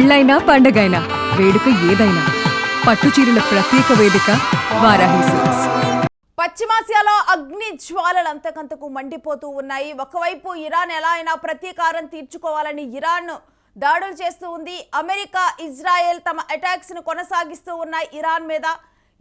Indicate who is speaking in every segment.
Speaker 1: పెళ్ళైనా పండగైనా వేడుక ఏదైనా పట్టుచీరల ప్రత్యేక వేదిక వారాహి సిల్క్స్.
Speaker 2: పశ్చిమాసియాలో అగ్ని జ్వాలలు అంతకంతకు మండిపోతూ ఉన్నాయి. ఒకవైపు ఇరాన్ ఎలా అయినా ప్రతీకారం తీర్చుకోవాలని ఇరాన్ దాడులు చేస్తూ ఉంది. అమెరికా, ఇజ్రాయెల్ తమ అటాక్స్ ను కొనసాగిస్తూ ఉన్నాయి ఇరాన్ మీద.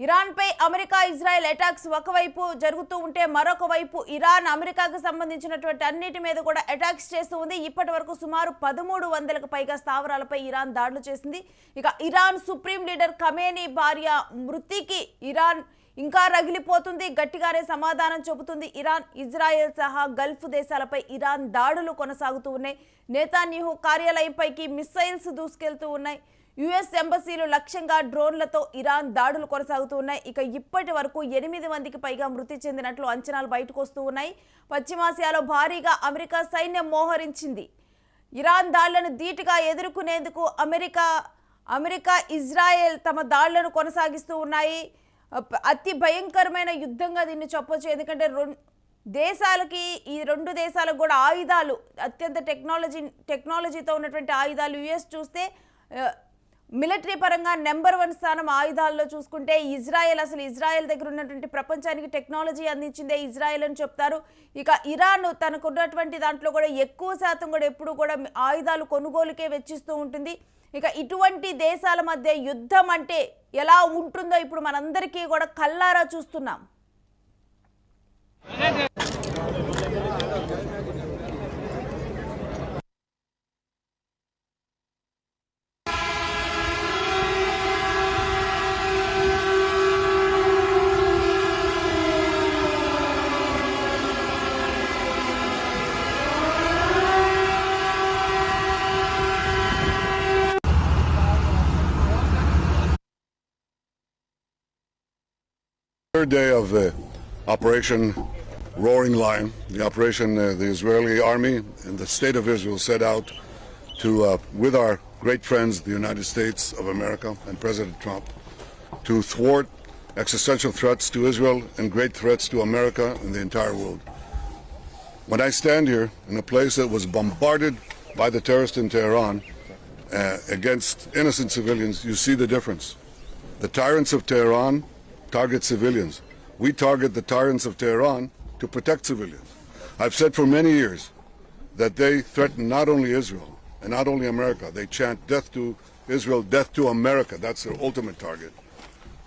Speaker 2: ఇరాన్ పై అమెరికా, ఇజ్రాయెల్ అటాక్స్ ఒకవైపు జరుగుతూ ఉంటే మరొక వైపు ఇరాన్ అమెరికాకు సంబంధించినటువంటి అన్నిటి మీద కూడా అటాక్స్ చేస్తూ ఉంది. ఇప్పటి వరకు సుమారు 1300కు పైగా స్థావరాలపై ఇరాన్ దాడులు చేసింది. ఇక ఇరాన్ సుప్రీం లీడర్ ఖమేనీ భార్య మృతికి ఇరాన్ ఇంకా రగిలిపోతుంది. గట్టిగానే సమాధానం చెబుతుంది ఇరాన్. ఇజ్రాయెల్ సహా గల్ఫ్ దేశాలపై ఇరాన్ దాడులు కొనసాగుతూ ఉన్నాయి. నెతన్యాహు కార్యాలయంపైకి మిస్సైల్స్ దూసుకెళ్తూ ఉన్నాయి. యుఎస్ ఎంబసీలు లక్ష్యంగా డ్రోన్లతో ఇరాన్ దాడులు కొనసాగుతూ ఉన్నాయి. ఇక ఇప్పటి వరకు 8 మందికి పైగా మృతి చెందినట్లు అంచనాలు బయటకు వస్తూ ఉన్నాయి. పశ్చిమాసియాలో భారీగా అమెరికా సైన్యం మోహరించింది. ఇరాన్ దాడులను ధీటుగా ఎదుర్కొనేందుకు అమెరికా, ఇజ్రాయెల్ తమ దాడులను కొనసాగిస్తూ ఉన్నాయి. అతి భయంకరమైన యుద్ధంగా దీన్ని చెప్పొచ్చు. ఎందుకంటే దేశాలకి, ఈ రెండు దేశాలకు కూడా ఆయుధాలు, అత్యంత టెక్నాలజీతో ఉన్నటువంటి ఆయుధాలు. యుఎస్ చూస్తే మిలిటరీ పరంగా నెంబర్ 1 స్థానం ఆయుధాల్లో చూసుకుంటే ఇజ్రాయెల్ దగ్గర ఉన్నటువంటి ప్రపంచానికి టెక్నాలజీ అందించిందే ఇజ్రాయెల్ అని చెప్తారు. ఇక ఇరాన్ తనకున్నటువంటి దాంట్లో కూడా ఎక్కువ శాతం కూడా ఎప్పుడు కూడా ఆయుధాలు కొనుగోలుకే వెచ్చిస్తూ ఉంటుంది. ఇక ఇటువంటి దేశాల మధ్య యుద్ధం అంటే ఎలా ఉంటుందో ఇప్పుడు మనందరికీ కూడా కళ్ళారా చూస్తున్నాం.
Speaker 3: Third day of the Operation Roaring Lion, the operation the Israeli army and the state of Israel set out to, with our great friends, the United States of America and President Trump, to thwart existential threats to Israel and great threats to America and the entire world. When I stand here in a place that was bombarded by the terrorists in Tehran against innocent civilians, you see the difference. The tyrants of Tehran target civilians. We target the tyrants of Tehran to protect civilians. I've said for many years that they threaten not only Israel and not only America. They chant death to Israel, death to America. That's their ultimate target.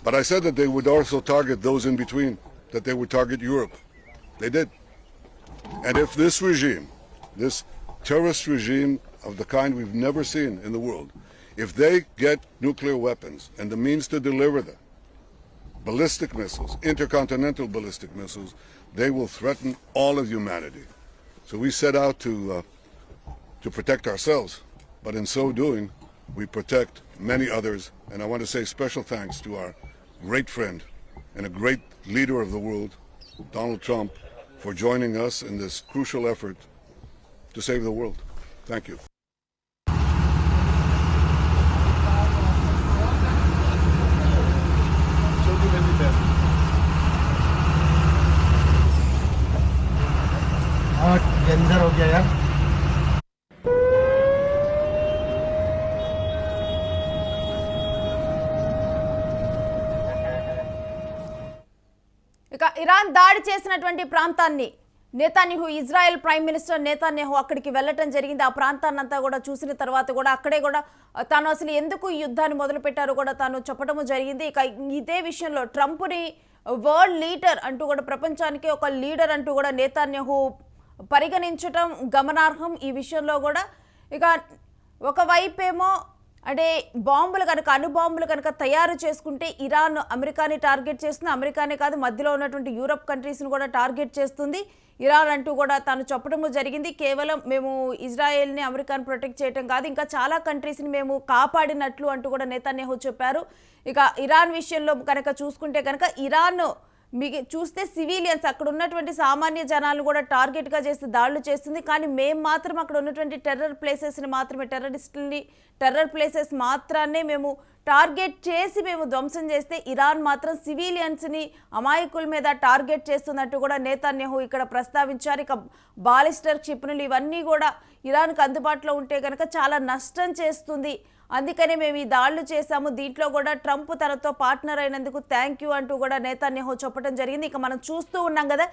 Speaker 3: But I said that they would also target those in between, that they would target Europe. They did. And if this regime, this terrorist regime of the kind we've never seen in the world, if they get nuclear weapons and the means to deliver them, ballistic missiles, intercontinental ballistic missiles, they will threaten all of humanity. So we set out to protect ourselves, but in so doing, we protect many others. And I want to say special thanks to our great friend and a great leader of the world, Donald Trump, for joining us in this crucial effort to save the world. Thank you.
Speaker 4: Danger हो गया यार.
Speaker 2: ఇక Iran దాడి చేసినటువంటి ప్రాంతాన్ని Netanyahu, Israel prime minister Netanyahu అక్కడికి వెళ్ళటం జరిగింది. ఆ ప్రాంతాన్ని అంతా కూడా చూసిన తర్వాత కూడా అక్కడే కూడా తాను అసలు ఎందుకు ఈ యుద్ధాన్ని మొదలుపెట్టారో కూడా తాను చెప్పడము జరిగింది. ఇక ఇదే విషయంలో ట్రంప్ని వరల్డ్ లీడర్ అంటూ కూడా, ప్రపంచానికి ఒక లీడర్ అంటూ కూడా నెతన్యాహు పరిగణించటం గమనార్హం. ఈ విషయంలో కూడా ఇక ఒకవైపేమో అంటే బాంబులు కనుక, అణుబాంబులు కనుక తయారు చేసుకుంటే ఇరాన్ అమెరికాని టార్గెట్ చేస్తుంది. అమెరికానే కాదు, మధ్యలో ఉన్నటువంటి యూరప్ కంట్రీస్ని కూడా టార్గెట్ చేస్తుంది ఇరాన్ అంటూ కూడా తాను చెప్పడము జరిగింది. కేవలం మేము ఇజ్రాయెల్ని, అమెరికాని ప్రొటెక్ట్ చేయటం కాదు, ఇంకా చాలా కంట్రీస్ని మేము కాపాడినట్లు అంటూ కూడా నెతన్యాహు చెప్పారు. ఇక ఇరాన్ విషయంలో కనుక చూసుకుంటే కనుక ఇరాన్ చూస్తే సివిలియన్స్, అక్కడ ఉన్నటువంటి సామాన్య జనాలను కూడా టార్గెట్గా చేసి దాడులు చేస్తుంది. కానీ మేము మాత్రం అక్కడ ఉన్నటువంటి టెర్రర్ ప్లేసెస్ని మాత్రమే, టెర్రర్ ప్లేసెస్ మాత్రాన్నే మేము టార్గెట్ చేసి మేము ధ్వంసం చేస్తే ఇరాన్ మాత్రం సివిలియన్స్ని, అమాయకుల మీద టార్గెట్ చేస్తున్నట్టు కూడా నెతన్యాహు ఇక్కడ ప్రస్తావించారు. ఇక బాలిస్టర్ క్షిపణులు ఇవన్నీ కూడా ఇరాన్కు అందుబాటులో ఉంటే కనుక చాలా నష్టం చేస్తుంది అందుకనే మేము ఈ దాడులు చేశాము, దీంట్లో కూడా ట్రంప్ తనతో పార్ట్నర్ అయినందుకు థ్యాంక్ యూ అంటూ కూడా నేతన్యాహు చెప్పడం జరిగింది. ఇక మనం చూస్తూ ఉన్నాం కదా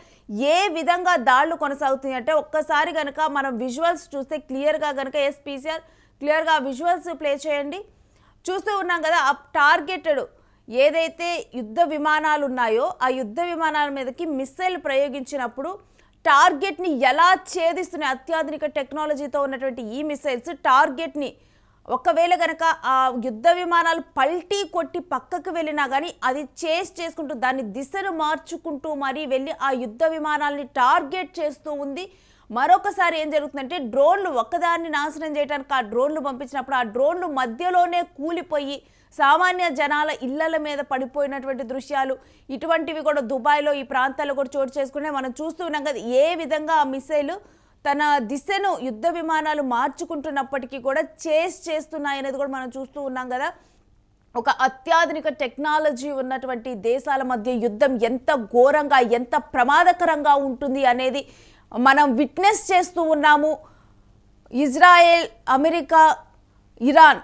Speaker 2: ఏ విధంగా దాడులు కొనసాగుతున్నాయి అంటే, ఒక్కసారి కనుక మనం విజువల్స్ చూస్తే క్లియర్గా కనుక ఎస్పీసీఆర్ క్లియర్గా విజువల్స్ ప్లే చేయండి. చూస్తూ ఉన్నాం కదా టార్గెటెడ్ ఏదైతే యుద్ధ విమానాలు ఉన్నాయో ఆ యుద్ధ విమానాల మీదకి మిస్సైల్ ప్రయోగించినప్పుడు టార్గెట్ని ఎలా ఛేదిస్తున్నాయి. అత్యాధునిక టెక్నాలజీతో ఉన్నటువంటి ఈ మిసైల్స్ టార్గెట్ని ఒకవేళ కనుక ఆ యుద్ధ విమానాలు పల్టీ కొట్టి పక్కకు వెళ్ళినా కానీ అది చేస్ చేసుకుంటూ దాని దిశను మార్చుకుంటూ మరీ వెళ్ళి ఆ యుద్ధ విమానాలని టార్గెట్ చేస్తూ ఉంది. మరొకసారి ఏం జరుగుతుందంటే డ్రోన్లు ఒక్కదాన్ని నాశనం చేయడానికి ఆ డ్రోన్లు పంపించినప్పుడు ఆ డ్రోన్లు మధ్యలోనే కూలిపోయి సామాన్య జనాల ఇళ్ల మీద పడిపోయినటువంటి దృశ్యాలు ఇటువంటివి కూడా దుబాయ్లో ఈ ప్రాంతాల్లో కూడా చోటు చేసుకునే మనం చూస్తూ ఉన్నాం కదా. ఏ విధంగా ఆ మిసైల్ తన దిశను యుద్ధ విమానాలు మార్చుకుంటున్నప్పటికీ కూడా చేస్ చేస్తున్నాయనేది కూడా మనం చూస్తూ ఉన్నాం కదా. ఒక అత్యాధునిక టెక్నాలజీ ఉన్నటువంటి దేశాల మధ్య యుద్ధం ఎంత ఘోరంగా ఎంత ప్రమాదకరంగా ఉంటుంది అనేది మనం విట్నెస్ చేస్తూ ఉన్నాము. ఇజ్రాయెల్, అమెరికా, ఇరాన్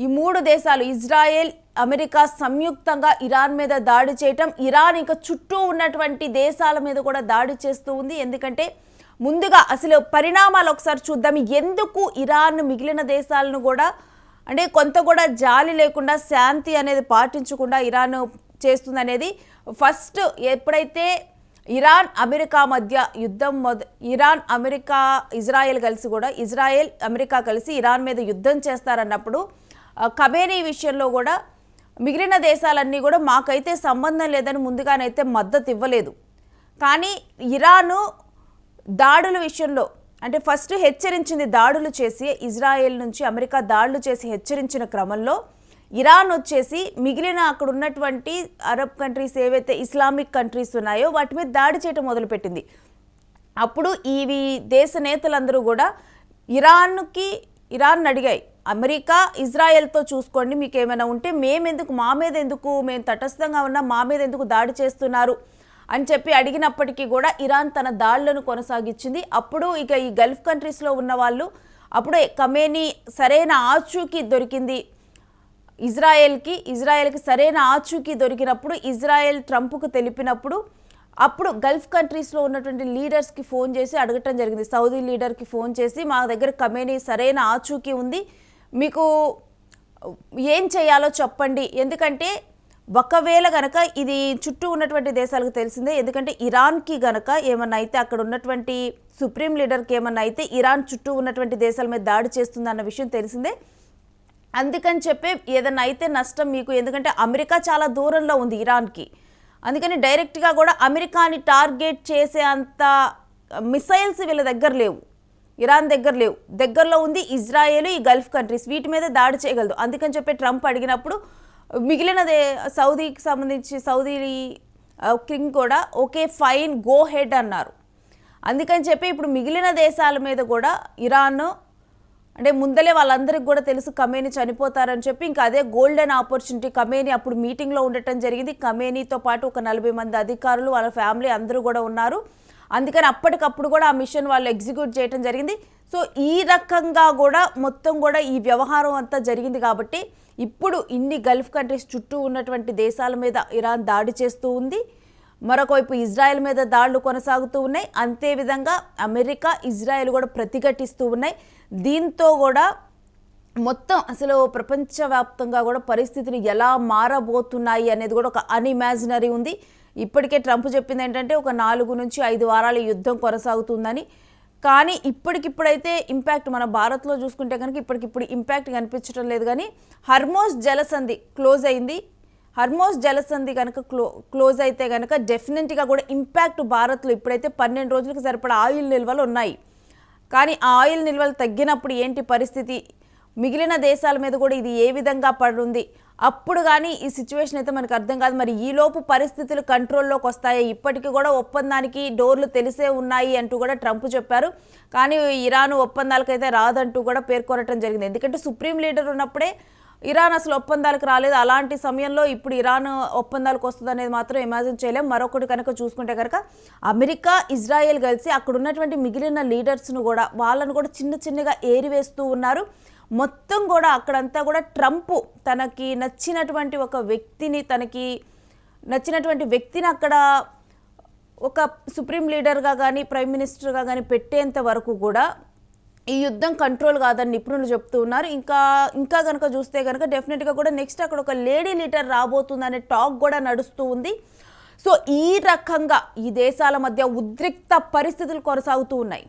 Speaker 2: ఈ మూడు దేశాలు ఇజ్రాయెల్, అమెరికా సంయుక్తంగా ఇరాన్ మీద దాడి చేయటం, ఇరాన్ ఇంకా చుట్టూ ఉన్నటువంటి దేశాల మీద కూడా దాడి చేస్తూ ఉంది. ఎందుకంటే ముందుగా అసలు పరిణామాలు ఒకసారి చూద్దాం. ఎందుకు ఇరాన్ మిగిలిన దేశాలను కూడా అంటే కొంత కూడా జాలి లేకుండా శాంతి అనేది పాటించకుండా ఇరాన్ చేస్తుంది అనేది ఫస్ట్ ఎప్పుడైతే ఇరాన్ అమెరికా మధ్య యుద్ధం ఇరాన్ అమెరికా ఇజ్రాయెల్ కలిసి కూడా ఇజ్రాయెల్ అమెరికా కలిసి ఇరాన్ మీద యుద్ధం చేస్తారన్నప్పుడు ఖమేనీ విషయంలో కూడా మిగిలిన దేశాలన్నీ కూడా మాకైతే సంబంధం లేదని ముందుగానైతే మద్దతు ఇవ్వలేదు. కానీ ఇరాను దాడుల విషయంలో అంటే ఫస్ట్ హెచ్చరించింది, దాడులు చేసి ఇజ్రాయెల్ నుంచి అమెరికా దాడులు చేసి హెచ్చరించిన క్రమంలో ఇరాన్ వచ్చేసి మిగిలిన అక్కడ ఉన్నటువంటి అరబ్ కంట్రీస్ ఏవైతే ఇస్లామిక్ కంట్రీస్ ఉన్నాయో వాటి మీద దాడి చేయటం మొదలుపెట్టింది. అప్పుడు ఇవి దేశ నేతలందరూ కూడా ఇరాన్ అడిగాయి, అమెరికా ఇజ్రాయెల్తో చూసుకోండి, మీకు ఏమైనా ఉంటే మా మీద ఎందుకు మేము తటస్థంగా ఉన్నా మా మీద ఎందుకు దాడి చేస్తున్నారు అని చెప్పి అడిగినప్పటికీ కూడా ఇరాన్ తన దాడులను కొనసాగించింది. అప్పుడు ఇక ఈ గల్ఫ్ కంట్రీస్లో ఉన్న వాళ్ళు అప్పుడే ఖమేనీ సరైన ఆచూకీ దొరికింది ఇజ్రాయెల్కి సరైన ఆచూకీ దొరికినప్పుడు ఇజ్రాయెల్ ట్రంప్కు తెలిపినప్పుడు అప్పుడు గల్ఫ్ కంట్రీస్లో ఉన్నటువంటి లీడర్స్కి ఫోన్ చేసి అడగటం జరిగింది. సౌదీ లీడర్కి ఫోన్ చేసి మా దగ్గర ఖమేనీ సరైన ఆచూకీ ఉంది, మీకు ఏం చేయాలో చెప్పండి. ఎందుకంటే ఒకవేళ గనక ఇది చుట్టూ ఉన్నటువంటి దేశాలకు తెలిసిందే, ఎందుకంటే ఇరాన్కి గనక ఏమన్నా అయితే అక్కడ ఉన్నటువంటి సుప్రీం లీడర్కి ఏమన్నా అయితే ఇరాన్ చుట్టూ ఉన్నటువంటి దేశాల మీద దాడి చేస్తుందన్న విషయం తెలిసిందే. అందుకని చెప్పి ఏదన్నా అయితే నష్టం మీకు, ఎందుకంటే అమెరికా చాలా దూరంలో ఉంది ఇరాన్కి, అందుకని డైరెక్ట్గా కూడా అమెరికాని టార్గెట్ చేసే అంత మిసైల్స్ వీళ్ళ దగ్గర లేవు, ఇరాన్ దగ్గర లేవు. దగ్గరలో ఉంది ఇజ్రాయెల్, ఈ గల్ఫ్ కంట్రీస్, వీటి మీద దాడి చేయగలదు. అందుకని చెప్పి ట్రంప్ అడిగినప్పుడు మిగిలినదే సౌదీకి సంబంధించి సౌదీ కింగ్ కూడా ఓకే ఫైన్ గో హెడ్ అన్నారు. అందుకని చెప్పి ఇప్పుడు మిగిలిన దేశాల మీద కూడా ఇరాన్ అంటే ముందలే వాళ్ళందరికీ కూడా తెలుసు ఖమేనీ చనిపోతారని చెప్పి ఇంకా అదే గోల్డెన్ ఆపర్చునిటీ. ఖమేనీ అప్పుడు మీటింగ్లో ఉండటం జరిగింది, ఖమేనీతో పాటు ఒక 40 మంది అధికారులు వాళ్ళ ఫ్యామిలీ అందరూ కూడా ఉన్నారు. అందుకని అప్పటికప్పుడు కూడా ఆ మిషన్ వాళ్ళు ఎగ్జిక్యూట్ చేయడం జరిగింది. సో ఈ రకంగా కూడా మొత్తం కూడా ఈ వ్యవహారం అంతా జరిగింది. కాబట్టి ఇప్పుడు ఇన్ని గల్ఫ్ కంట్రీస్ చుట్టూ ఉన్నటువంటి దేశాల మీద ఇరాన్ దాడి చేస్తూ ఉంది, మరొకవైపు ఇజ్రాయెల్ మీద దాడులు కొనసాగుతూ ఉన్నాయి, అంతేవిధంగా అమెరికా ఇజ్రాయెల్ కూడా ప్రతిఘటిస్తూ ఉన్నాయి. దీంతో కూడా మొత్తం అసలు ప్రపంచవ్యాప్తంగా కూడా పరిస్థితులు ఎలా మారబోతున్నాయి అనేది కూడా ఒక అన్ఇమాజినరీ ఉంది. ఇప్పటికే ట్రంప్ చెప్పింది ఏంటంటే ఒక 4 నుంచి 5 వారాల యుద్ధం కొనసాగుతుందని. కానీ ఇప్పటికిప్పుడైతే ఇంపాక్ట్ మన భారత్లో చూసుకుంటే కనుక ఇప్పటికిప్పుడు ఇంపాక్ట్ కనిపించడం లేదు. కానీ హర్మోస్ జలసంధి క్లోజ్ అయింది. హర్మోస్ జలసంధి కనుక క్లోజ్ అయితే కనుక డెఫినెట్గా కూడా ఇంపాక్ట్ భారత్లో ఇప్పుడైతే 12 రోజులకు సరిపడా ఆయిల్ నిల్వలు ఉన్నాయి. కానీ ఆ ఆయిల్ నిల్వలు తగ్గినప్పుడు ఏంటి పరిస్థితి, మిగిలిన దేశాల మీద కూడా ఇది ఏ విధంగా పడుంది, అప్పుడు కానీ ఈ సిచ్యువేషన్ అయితే మనకు అర్థం కాదు. మరి ఈలోపు పరిస్థితులు కంట్రోల్లోకి వస్తాయి, ఇప్పటికీ కూడా ఒప్పందానికి డోర్లు తెలిసే ఉన్నాయి అంటూ కూడా ట్రంప్ చెప్పారు. కానీ ఇరాన్ ఒప్పందాలకైతే రాదంటూ కూడా పేర్కొనటం జరిగింది. ఎందుకంటే సుప్రీం లీడర్ ఉన్నప్పుడే ఇరాన్ అసలు ఒప్పందాలకు రాలేదు. అలాంటి సమయంలో ఇప్పుడు ఇరాన్ ఒప్పందాలకు వస్తుంది అనేది మాత్రం ఇమాజిన్ చేయలేం. మరొకటి కనుక చూసుకుంటే కనుక అమెరికా ఇజ్రాయెల్ కలిసి అక్కడ ఉన్నటువంటి మిగిలిన లీడర్స్ను కూడా వాళ్ళను కూడా చిన్నగా ఏరివేస్తూ ఉన్నారు. మొత్తం కూడా అక్కడంతా కూడా ట్రంప్ తనకి నచ్చినటువంటి ఒక వ్యక్తిని అక్కడ ఒక సుప్రీం లీడర్గా కానీ ప్రైమ్ మినిస్టర్గా కానీ పెట్టేంత వరకు కూడా ఈ యుద్ధం కంట్రోల్ కాదని నిపుణులు చెప్తూ ఉన్నారు. ఇంకా కనుక చూస్తే కనుక డెఫినెట్గా కూడా నెక్స్ట్ అక్కడ ఒక లేడీ లీడర్ రాబోతుందనే టాక్ కూడా నడుస్తూ ఉంది. సో ఈ రకంగా ఈ దేశాల మధ్య ఉద్రిక్త పరిస్థితులు కొనసాగుతూ ఉన్నాయి.